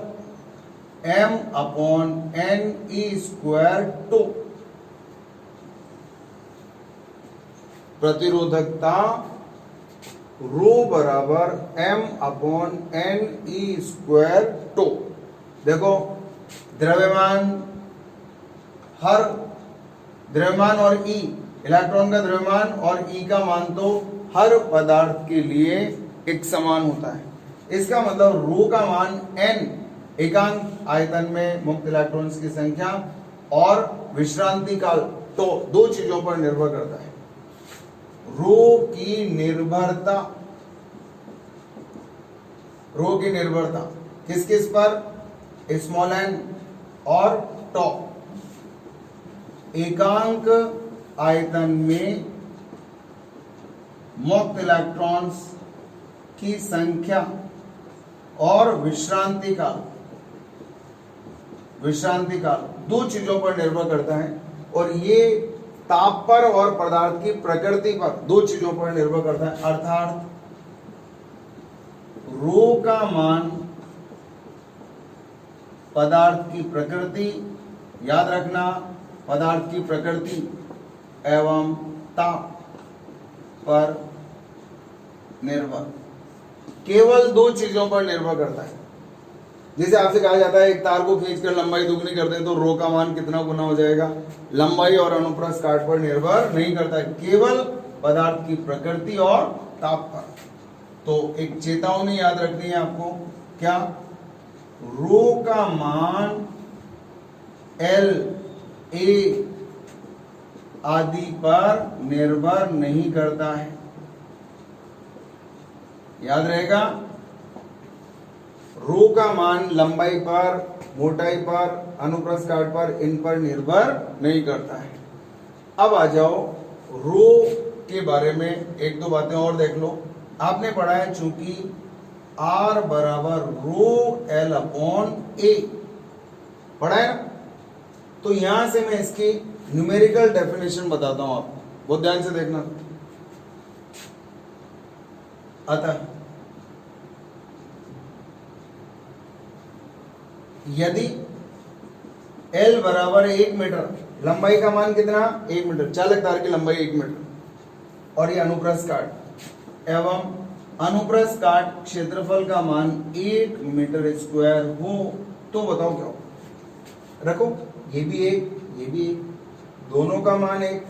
M/NE² टू। प्रतिरोधकता रो बराबर M/NE² टू। देखो, द्रव्यमान, हर द्रव्यमान और E, इलेक्ट्रॉन का द्रव्यमान और E का मान तो हर पदार्थ के लिए एक समान होता है। इसका मतलब रो का मान n एकांक आयतन में मुक्त इलेक्ट्रॉन्स की संख्या और विश्रांति काल, तो दो चीजों पर निर्भर करता है। रो की निर्भरता, रो की निर्भरता किस किस पर? स्मॉल n और टॉ। एकांक आयतन में मुक्त इलेक्ट्रॉन्स की संख्या और विश्रांति काल, दो चीजों पर निर्भर करता है। और ये ताप पर और पदार्थ की प्रकृति पर, दो चीजों पर निर्भर करता है। अर्थात रो का मान पदार्थ की प्रकृति, याद रखना, पदार्थ की प्रकृति एवं ताप पर निर्भर, केवल दो चीजों पर निर्भर करता है। जैसे आपसे कहा जाता है एक तार को खींचकर लंबाई दुगनी कर दें तो रो का मान कितना गुना हो जाएगा? लंबाई और अनुप्रस्थ काट पर निर्भर नहीं करता है, केवल पदार्थ की प्रकृति और ताप पर। तो एक चेतावनी याद रखनी है आपको, क्या? रो का मान एल, ए आदि पर निर्भर नहीं करता है। याद रहेगा, रो का मान लंबाई पर, मोटाई पर, अनुप्रस्थ काट पर, इन पर निर्भर नहीं करता है। अब आ जाओ रो के बारे में एक दो बातें और देख लो। आपने पढ़ा है चूंकि R बराबर रो एल अपॉन ए, पढ़ा है ना? तो यहां से मैं इसकी न्यूमेरिकल डेफिनेशन बताता हूं आपको, बहुत ध्यान से देखना। अतः यदि L बराबर 1 मीटर, लंबाई का मान कितना? 1 मीटर, चालक तार की लंबाई 1 मीटर, और ये अनुप्रस्थ काट एवं अनुप्रस्थ काट क्षेत्रफल का मान 1 मीटर स्क्वायर हो, तो बताओ क्या हो? रखो, ये भी एक, ये भी एक, दोनों का मान 1,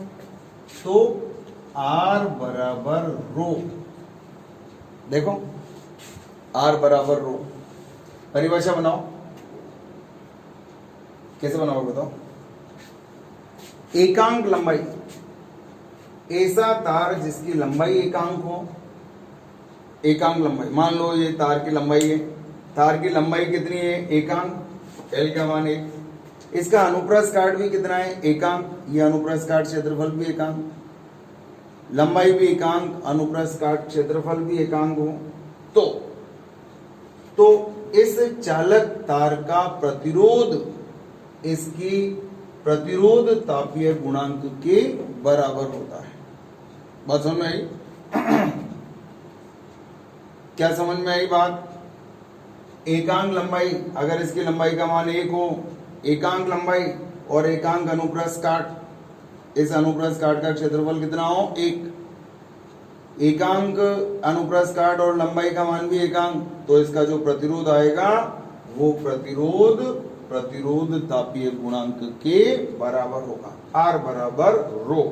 तो R बराबर रो। देखो R बराबर रो, परिभाषा बनाओ, कैसे बनाओगे बताओ? एकांक लंबाई, ऐसा तार जिसकी लंबाई एकांक हो, एकांक लंबाई, मान लो ये तार की लंबाई है, तार की लंबाई कितनी है? एकांक, L का मान 1, इसका अनुप्रस्थ काट भी कितना है? एकांक, ये अनुप्रस्थ काट क्षेत्रफल भी एकांक, लंबाई भी एकांक, अनुप्रस्थ काट क्षेत्रफल भी एकांक हो, तो इस चालक तार का प्रतिरोध इसकी प्रतिरोध तापीय गुणांक के बराबर होता है। बात समझ में आई? क्या समझ में आई बात? एकांक लंबाई, अगर इसकी लंबाई का मान 1 हो, एकांक लंबाई और एकांक अनुप्रस्थ काट, इस अनुप्रस्थ काट का क्षेत्रफल कितना हो? 1, एकांक अनुप्रस्थ काट और लंबाई का मान भी एकांक, तो इसका जो प्रतिरोध आएगा वो प्रतिरोध तापीय गुणांक के बराबर होगा। R बराबर रो।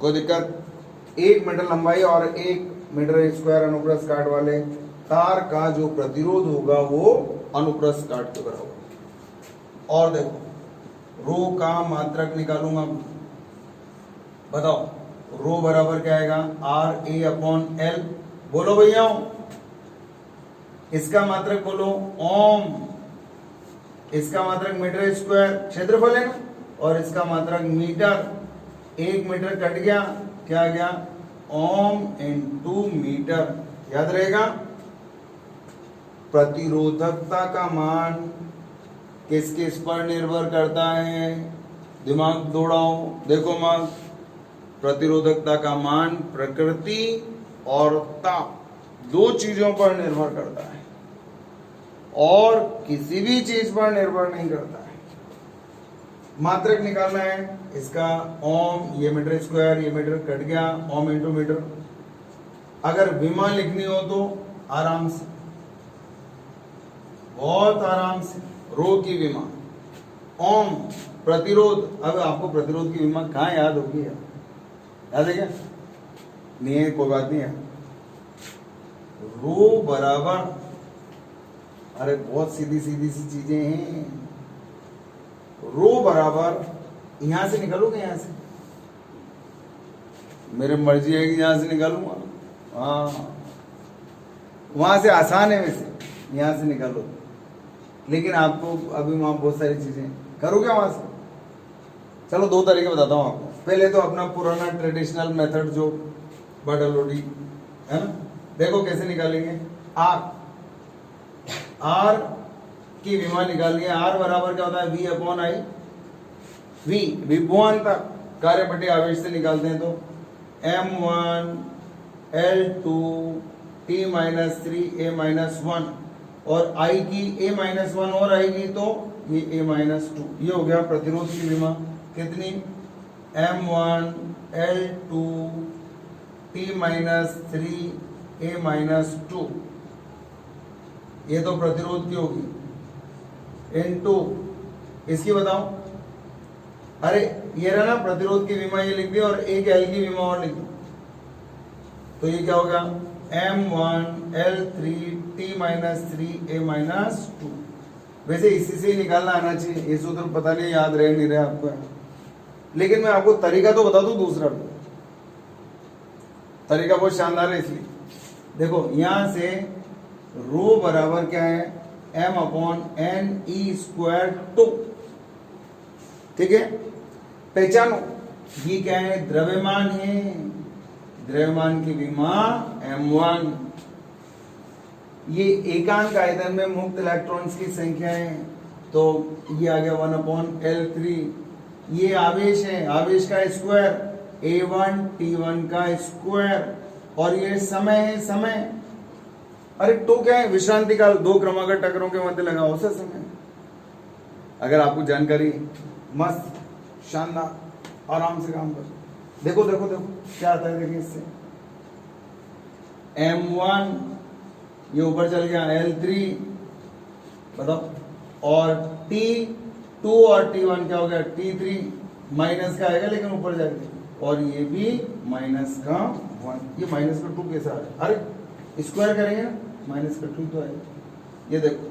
कोई दिक्कत? 1 मीटर लंबाई और 1 मीटर स्क्वायर अनुप्रस्थ काट वाले तार का जो प्रतिरोध होगा वो अनुप्रस्थ काट के बराबर। और देखो, रो का मात्रक निकालूंगा, बताओ रो बराबर क्या आएगा? R A upon L। बोलो भैया, इसका मात्रक बोलो ओम, इसका मात्रक मीटर स्क्वायर क्षेत्रफल है ना, और इसका मात्रक मीटर, 1 मीटर कट गया, क्या गया? ओम इनटू मीटर। याद रहेगा? प्रतिरोधकता का मान किस किस पर निर्भर करता है? दिमाग दौड़ाओ, देखो मां, प्रतिरोधकता का मान प्रकृति और ताप, दो चीजों पर निर्भर करता है और किसी भी चीज पर निर्भर नहीं करता है। मात्रक निकालना है इसका ओम, ये मीटर स्क्वायर, ये मीटर कट गया, ओम इंटू मीटर। अगर विमा लिखनी हो तो आराम से, बहुत आराम से, रो की विमा, ओम प्रतिरोध। अब आपको प्रतिरोध की विमा कहाँ याद होगी? याद है क्या? नहीं है, कोई बात नहीं है। रो बराबर, अरे बहुत सीधी सीधी सी चीजें हैं। रो बराबर, यहां से निकालोगे, यहां से, मेरे मर्जी है कि यहां से निकालूंगा, हाँ वहां से आसान है, वैसे यहां से निकालो, लेकिन आपको अभी वहां बहुत सारी चीजें करोगे वहां से। चलो दो तरीके बताता हूं आपको। पहले तो अपना पुराना ट्रेडिशनल मेथड जो बटलोडी है ना, देखो कैसे निकालेंगे। आर की विमा निकालिए। आर बराबर क्या होता है? V upon I. वी विभवांतर कार्यपटी आवेश से निकालते हैं तो M1 L2 T-3 A-1, और I की A-1 और आएगी तो ये A-2। ये हो गया प्रतिरोध की विमा। कितनी? M1 L2 T-3 A-2, ये तो प्रतिरोध की होगी। इनटू इसकी बताओ, अरे ये रहा ना प्रतिरोध की विमा, ये लिख दी, और एक एल की विमा और लिख दी। तो ये क्या हो गया m1 L3 T-3 A-2। वैसे इसी से ही निकालना आना चाहिए, ये सूत्र पता नहीं याद रहे नहीं रहे आपको, लेकिन मैं आपको तरीका तो बता दूं दूसरा। तरीका बहुत शानदार है, इसलिए देखो यहां से रो बराबर क्या है m/n(e²2), ठीक है। पहचानो ये क्या है, द्रव्यमान है, द्रव्यमान की विमा m1। ये एकांक आयतन में मुक्त इलेक्ट्रॉन्स की संख्या है, तो ये आ गया 1/L3। ये आवेश है, आवेश का स्क्वायर A1 T1 का स्क्वायर, और ये समय है, समय। अरे तो क्या है, विश्रांति काल, दो क्रमागत टक्करों के मध्य लगा हो सा समय। अगर आपको जानकारी मस्त शानदार, आराम से काम कर। देखो देखो देखो क्या आता है, देखिए इससे m1 ये ऊपर चल गया L3, बताओ, और T2 और T1 क्या हो गया T3, माइनस का आएगा लेकिन ऊपर जाएगा, और ये भी माइनस का 1। ये माइनस का 2 कैसा आ रहा है, अरे स्क्वायर करेंगे ना, माइनस का 2 तो आएगा। ये देखो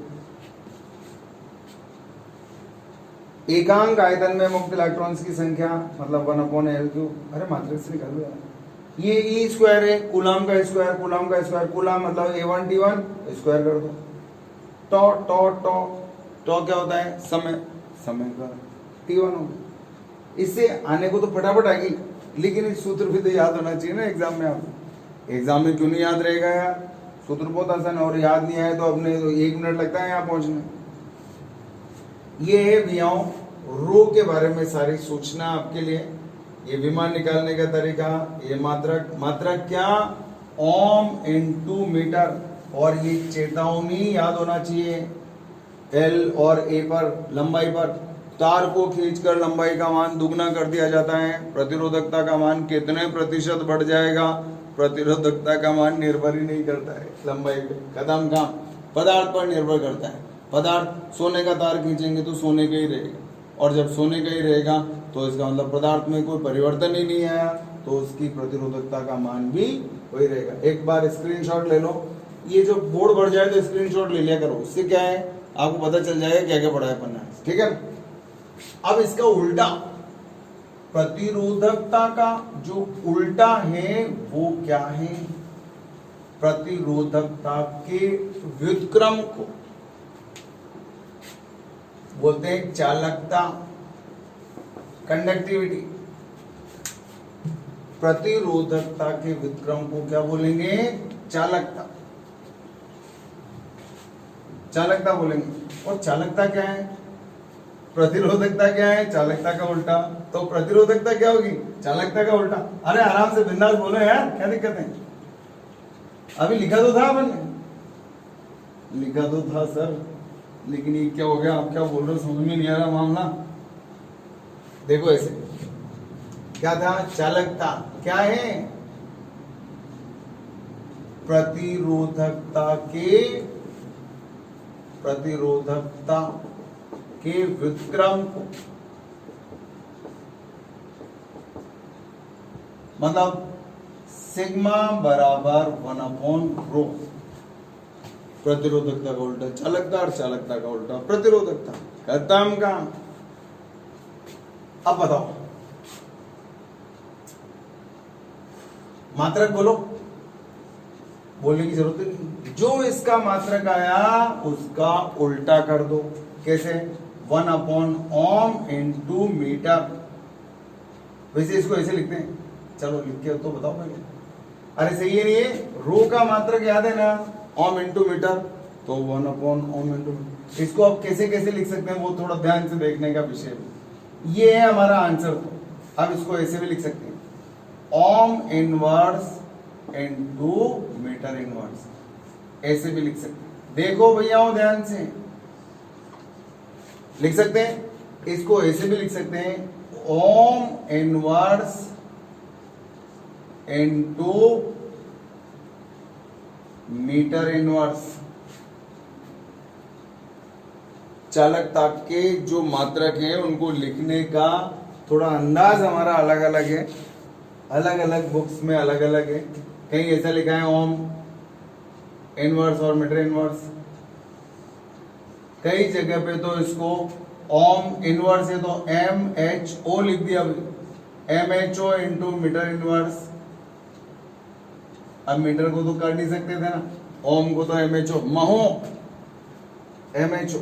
एकांक आयतन में मुक्त इलेक्ट्रॉन्स की संख्या मतलब 1/L3। अरे मात्रा से निकाल लो यार, ये ई स्क्वायर है, कूलम का स्क्वायर, कूलम का स्क्वायर, कूलम मतलब A1 T1 स्क्वायर कर दो। टॉ टॉ टॉ टॉ क्या होता है, समय, समय का T1 हो। इससे आने को तो फटाफट आएगी, लेकिन इस सूत्र भी तो याद होना चाहिए ना एग्जाम में। आप एग्जाम में क्यों नहीं याद रहेगा यार, सूत्र बहुत आसान है, और याद नहीं आए तो अपने तो 1 मिनट लगता है यहाँ पहुंचने। ये है भैयाओं रो के बारे में सारी सूचना आपके लिए। ये विमान निकालने का तरीका, ये मात्रक, मात्रक क्या ओम × मीटर, और ये चेतावनी याद होना चाहिए L और A पर, लंबाई पर। तार को खींचकर लंबाई का मान दुगना कर दिया जाता है, प्रतिरोधकता का मान कितने प्रतिशत बढ़ जाएगा, प्रतिरोधकता का मान निर्भर ही नहीं करता है लंबाई पे, खत्म काम, पदार्थ पर निर्भर करता है। पदार्थ, सोने का तार खींचेंगे तो सोने का ही रहेगा, और जब सोने का ही रहेगा तो इसका मतलब पदार्थ में कोई परिवर्तन ही नहीं आया, तो उसकी प्रतिरोधकता का मान भी वही रहेगा। एक बार स्क्रीनशॉट ले लो, ये जो बोर्ड बढ़ जाए तो स्क्रीनशॉट ले लिया करो, उससे क्या है आपको पता चल जाएगा क्या क्या पढ़ा है पन्ना, ठीक है। अब इसका उल्टा, प्रतिरोधकता का जो उल्टा है वो क्या है, प्रतिरोधकता के व्युत्क्रम को बोलते हैं चालकता, कंडक्टिविटी। प्रतिरोधकता के व्युत्क्रम को क्या बोलेंगे, चालकता, चालकता बोलेंगे। और चालकता क्या है, प्रतिरोधकता क्या है, चालकता का उल्टा। तो प्रतिरोधकता क्या होगी, चालकता का उल्टा। अरे आराम से बिंदास बोलो यार, क्या दिक्कत है। अभी लिखा तो था अपन ने, लिखा तो था सर, लेकिन ये क्या हो गया, आप क्या बोल रहे हो समझ में नहीं आ रहा मामला। देखो ऐसे क्या था, चालकता क्या है, प्रतिरोधकता के व्युत्क्रम को, मतलब सिग्मा बराबर 1/ρ। प्रतिरोधकता का उल्टा चालकता, और चालकता का उल्टा प्रतिरोधकता, खत्म काम। अब बताओ मात्रक बोलो, बोलने की जरूरत नहीं, जो इसका मात्रक आया उसका उल्टा कर दो। कैसे, 1/ओम × मीटर। वैसे इसको ऐसे लिखते हैं, चलो लिख के तो बताओ पहले। अरे सही है नहीं है, रो का मात्रक याद है ना, ओम × मीटर, तो 1/ओम × मीटर। इसको आप कैसे कैसे लिख सकते हैं वो थोड़ा ध्यान से देखने का विषय है। ये है हमारा आंसर। तो अब इसको ऐसे भी लिख सकते हैं, ओम इनवर्स × मीटर इनवर्स, ऐसे भी लिख सकते हैं। देखो भैया ध्यान से लिख सकते हैं, इसको ऐसे भी लिख सकते हैं, ओम इनवर्स × मीटर इनवर्स। चालकता के जो मात्रक हैं उनको लिखने का थोड़ा अंदाज हमारा अलग अलग है, अलग अलग बुक्स में अलग अलग है। कहीं ऐसा लिखा है ओम इनवर्स और मीटर इनवर्स, कई जगह पे तो इसको ओम इनवर्स है तो MHO लिख दिया, MHO इंटू मीटर इनवर्स। अब मीटर को तो कर नहीं सकते थे ना, ओम को तो MHO, महो MHO,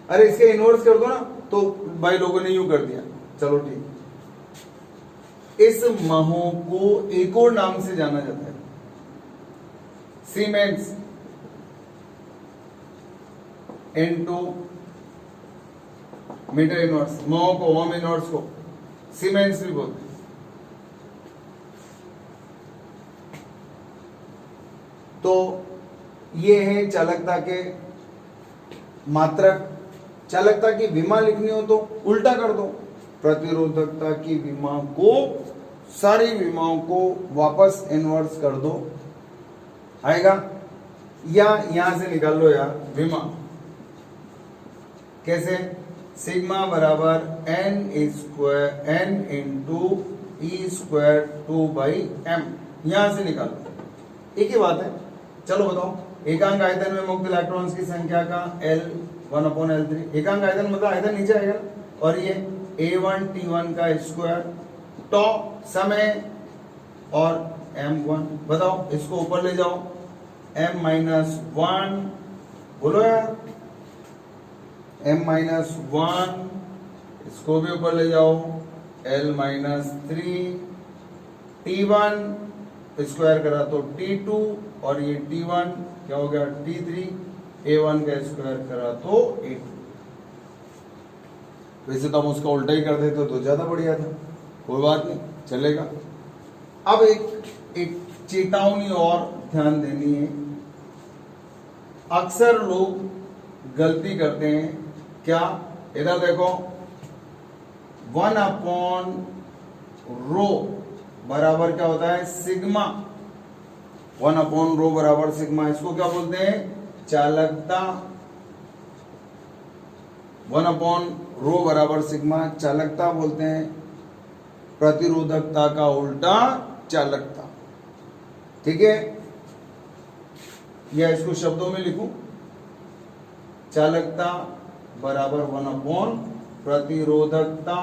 अरे इसके इनवर्स कर दो ना, तो भाई लोगों ने यूं कर दिया, चलो ठीक। इस महो को एक और नाम से जाना जाता है, सीमेंस इनटू मीटर इनवर्स। महो को, ओम इनवर्स को सीमेंस भी बोलते हैं। तो ये है चालकता के मात्रक। चालकता की विमा लिखनी हो तो उल्टा कर दो, प्रतिरोधकता की विमा को, सारी विमाओं को वापस इनवर्स कर दो, आएगा। या यहां से निकाल लो यार विमा, कैसे? सिग्मा बराबर n into E square 2/m, यहां से निकालो, एक ही बात है। चलो बताओ, एकांक आयतन में मुक्त इलेक्ट्रॉन्स की संख्या का L 1/L3, एकांक आयतन मतलब आयतन नीचे आएगा, और ये A1 T1 का स्क्वायर, टॉ समय और M1, बताओ इसको ऊपर ले जाओ, M-1, बोलो यार, M-1, इसको भी ऊपर ले जाओ, L-3, T1 स्क्वायर करा तो T2, और ये T1 क्या हो गया T3, A1 का स्क्वायर करा तो A2। वैसे तो हम उसका उल्टा ही कर देते तो ज्यादा बढ़िया था, कोई बात नहीं, चलेगा। अब एक चेतावनी और ध्यान देनी है। अक्सर लोग गलती करते हैं, क्या? इधर देखो, 1/ρ बराबर क्या होता है? सिग्मा। 1/ρ बराबर सिग्मा, इसको क्या बोलते हैं? चालकता। 1/ρ बराबर सिग्मा चालकता बोलते हैं, प्रतिरोधकता का उल्टा चालकता। ठीक है, या इसको शब्दों में लिखूं, चालकता बराबर 1/, प्रतिरोधकता,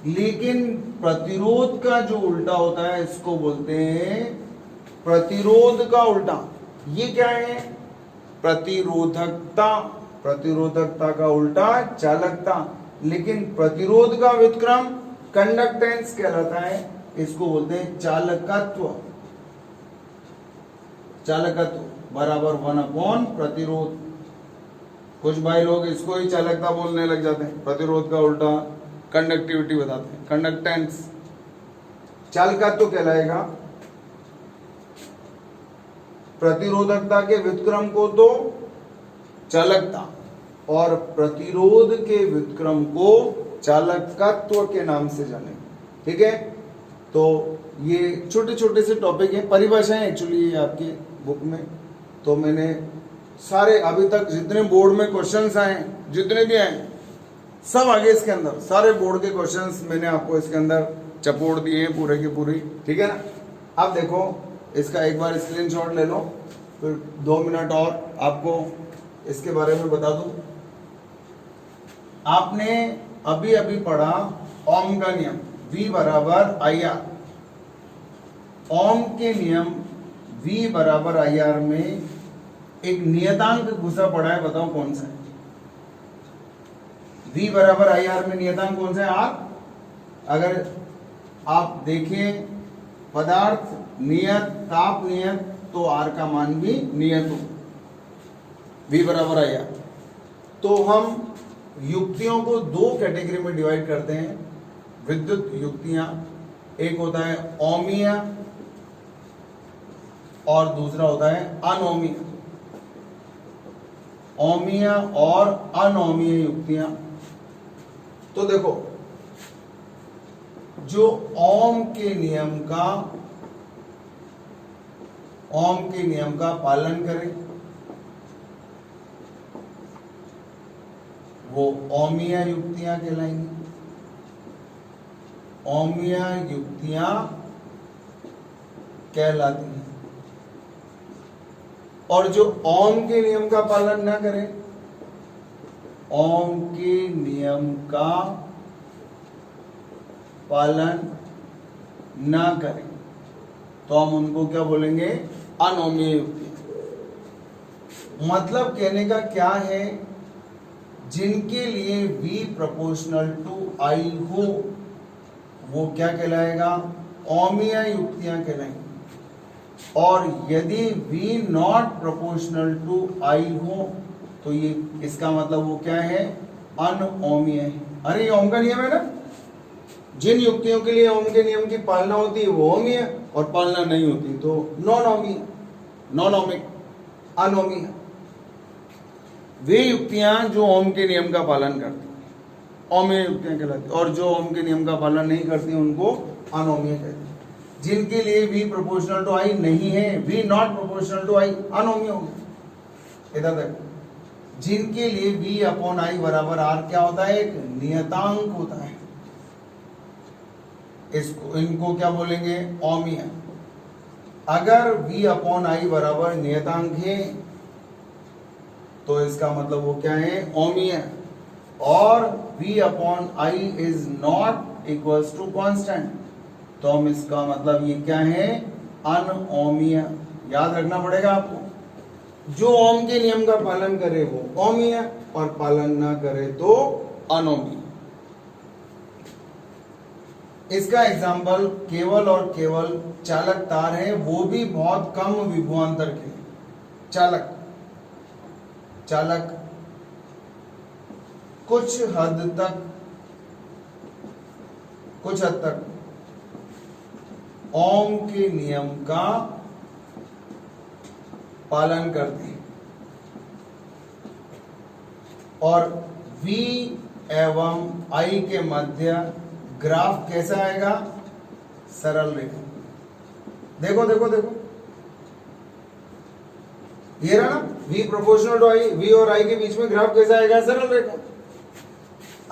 लेकिन प्रतिरोध का जो उल्टा होता है इसको बोलते हैं प्रतिरोध का उल्टा। ये क्या है? प्रतिरोधकता। प्रतिरोधकता का उल्टा चालकता, लेकिन प्रतिरोध का व्युत्क्रम कंडक्टेंस कहलाता है, इसको बोलते हैं चालकत्व। चालकत्व बराबर 1/, प्रतिरोध। कुछ भाई लोग इसको ही चालकता बोलने लग जाते हैं, प्रतिरोध का उल्टा कंडक्टिविटी बताते हैं, कंडक्टेंस। चालकत्व कहलाएगा। प्रतिरोधकता के व्युत्क्रम को तो चालकता, और प्रतिरोध के व्युत्क्रम को चालकत्व के नाम से जाने। ठीक है, तो ये छोटे छोटे से टॉपिक है, परिभाषाएं एक्चुअली ये आपकी बुक में। तो मैंने सारे अभी तक जितने बोर्ड में क्वेश्चंस आए, जितने भी आए, सब आगे इसके अंदर, सारे बोर्ड के क्वेश्चंस मैंने आपको इसके अंदर चपोड़ दिए हैं पूरे की पूरी। ठीक है ना? अब देखो, इसका एक बार स्क्रीनशॉट ले लो, फिर 2 मिनट और आपको इसके बारे में बता दूं। आपने अभी अभी पढ़ा ओम का नियम, V बराबर IR। ओम के नियम V बराबर IR में एक नियतांक घुसा पड़ा है, बताओ कौन सा है? V बराबर IR में नियतांक कौन सा है? R। अगर आप देखें पदार्थ नियत, ताप नियत, तो R का मान भी नियत हो, V बराबर IR। तो हम युक्तियों को 2 कैटेगरी में डिवाइड करते हैं, विद्युत युक्तियां। एक होता है ओमीय और दूसरा होता है अनोमीय। ओमीय और अनोमीय युक्तियां। तो देखो, जो ओम के नियम का पालन करें वो ओमीय युक्तियां कहलाएंगी। ओमीय युक्तियां कहलाती हैं। और जो ओम के नियम का पालन ना करे, ओम के नियम का पालन ना करें, तो हम उनको क्या बोलेंगे? अनोमीय युक्ति। मतलब कहने का क्या है, जिनके लिए v प्रोपोर्शनल टू I हो वो क्या कहलाएगा? ओमीय युक्तियां कहलाएंगी। और यदि v not proportional to I हो तो ये इसका मतलब वो क्या है? अनओमीय है। अरे ये ओम का नियम है ना, जिन युक्तियों के लिए ओम के नियम की पालना होती है वो ओमीय और पालना नहीं होती तो नॉन ओमीय, नॉन ओमिक, अनोमीय। वे युक्तियां जो ओम के नियम का पालन करती हैं ओमीय युक्तियां कहलाती हैं, और जो ओम के नियम का पालन नहीं करती उनको अनोमीय कहते हैं। जिनके लिए v प्रोपोर्शनल टू I नहीं है, v not proportional to I, अनोमीय हो गया। इधर तक जिनके लिए v अपॉन I बराबर r क्या होता है? एक नियतांक होता है। इसको इनको क्या बोलेंगे? ओमीय। अगर v अपॉन I बराबर नियतांक है तो इसका मतलब वो क्या है? ओमीय। और v upon I is not equals to constant, तो हम इसका मतलब ये क्या है? अनओमीय। याद रखना पड़ेगा आपको, जो ओम के नियम का पालन करे वो ओमीय और पालन ना करे तो अनोमीय। इसका एग्जाम्पल केवल और केवल चालक तार है, वो भी बहुत कम विभवांतर के। चालक चालक कुछ हद तक ओम के नियम का पालन करते हैं। और V एवं I के मध्य ग्राफ कैसा आएगा? सरल रेखा। देखो देखो देखो, ये रहा ना, V proportional to I, V और I के बीच में ग्राफ कैसा आएगा? सरल रेखा।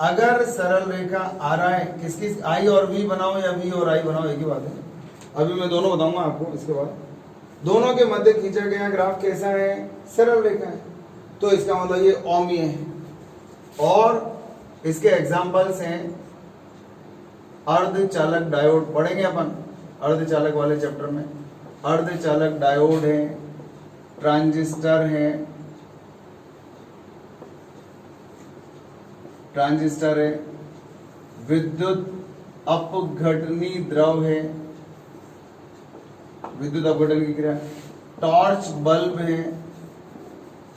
अगर सरल रेखा आ रहा है, किसकी? I और V बनाओ या V और I बनाओ, एक ही बात है। अभी मैं दोनों बताऊंगा आपको, इसके बाद दोनों के मध्य खींचा गया ग्राफ कैसा है? सरल रेखा है। तो इसका मतलब ये ओमीय है। और इसके एग्जाम्पल्स हैं अर्धचालक डायोड, पढ़ेंगे अपन अर्धचालक वाले चैप्टर में। अर्धचालक डायोड है, ट्रांजिस्टर है, विद्युत अपघटनी द्रव है, विद्युत अपघटन की क्रिया, टॉर्च बल्ब है।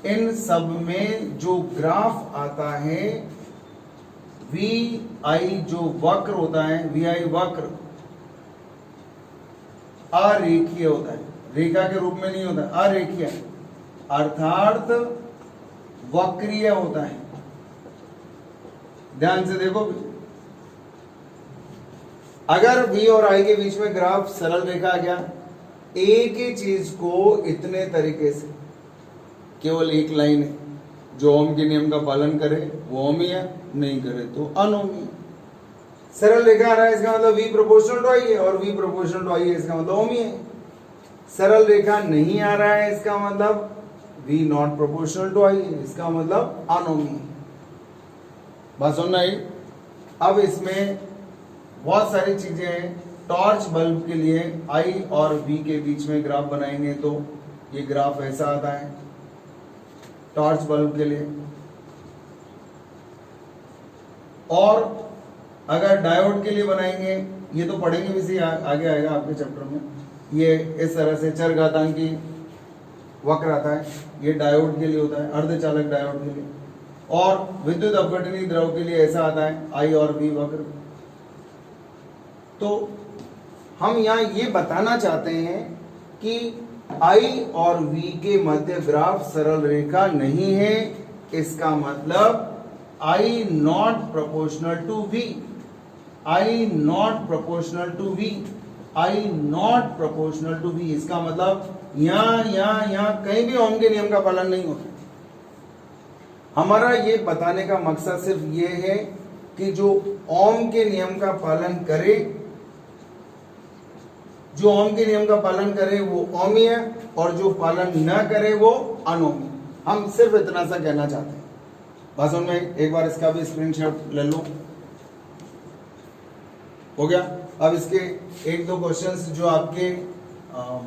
इन सब में जो ग्राफ आता है VI जो वक्र होता है, VI वक्र अरेखीय होता है, रेखा के रूप में नहीं होता, अरेखीय अर्थात वक्रीय होता है। ध्यान से देखो, अगर V और I के बीच में ग्राफ सरल रेखा आ गया, एक ही चीज को इतने तरीके से, केवल एक लाइन है, जो ओम के नियम का पालन करे वो ओमीय, नहीं करे तो अनोमीय। सरल रेखा आ रहा है, इसका मतलब V प्रोपोर्शनल टू I है, और V प्रोपोर्शनल टू I है, इसका मतलब ओमीय है। सरल रेखा नहीं आ रहा है, इसका मतलब V not proportional to I है, इसका मतलब अनोमीय। बात सुनना ही। अब इसमें बहुत सारी चीजें हैं। टॉर्च बल्ब के लिए I और V के बीच में ग्राफ बनाएंगे तो ये ग्राफ ऐसा आता है टॉर्च बल्ब के लिए। और अगर डायोड के लिए बनाएंगे, ये तो पढ़ेंगे भी सी, आगे आएगा आपके चैप्टर में, ये इस तरह से चरघातांकी वक्र आता है, ये डायोड के लिए होता है, अर्धचालक डायोड के लिए। और विद्युत अपघटनी द्रव के लिए ऐसा आता है I और V वक्र। तो हम यहाँ ये बताना चाहते हैं कि I और V के मध्य ग्राफ सरल रेखा नहीं है, इसका मतलब I not proportional to V, I not proportional to V, I not proportional to V। इसका मतलब यहाँ कहीं भी ओम के नियम का पालन नहीं होता। हमारा ये बताने का मकसद सिर्फ ये है कि जो ओम के नियम का पालन करे, जो ओम के नियम का पालन करे वो ओमी है, और जो पालन न करे वो अनोमी। हम सिर्फ इतना सा कहना चाहते हैं। भाषण में एक बार इसका भी स्क्रीनशॉट ले लो। हो गया। अब इसके एक दो क्वेश्चंस जो आपके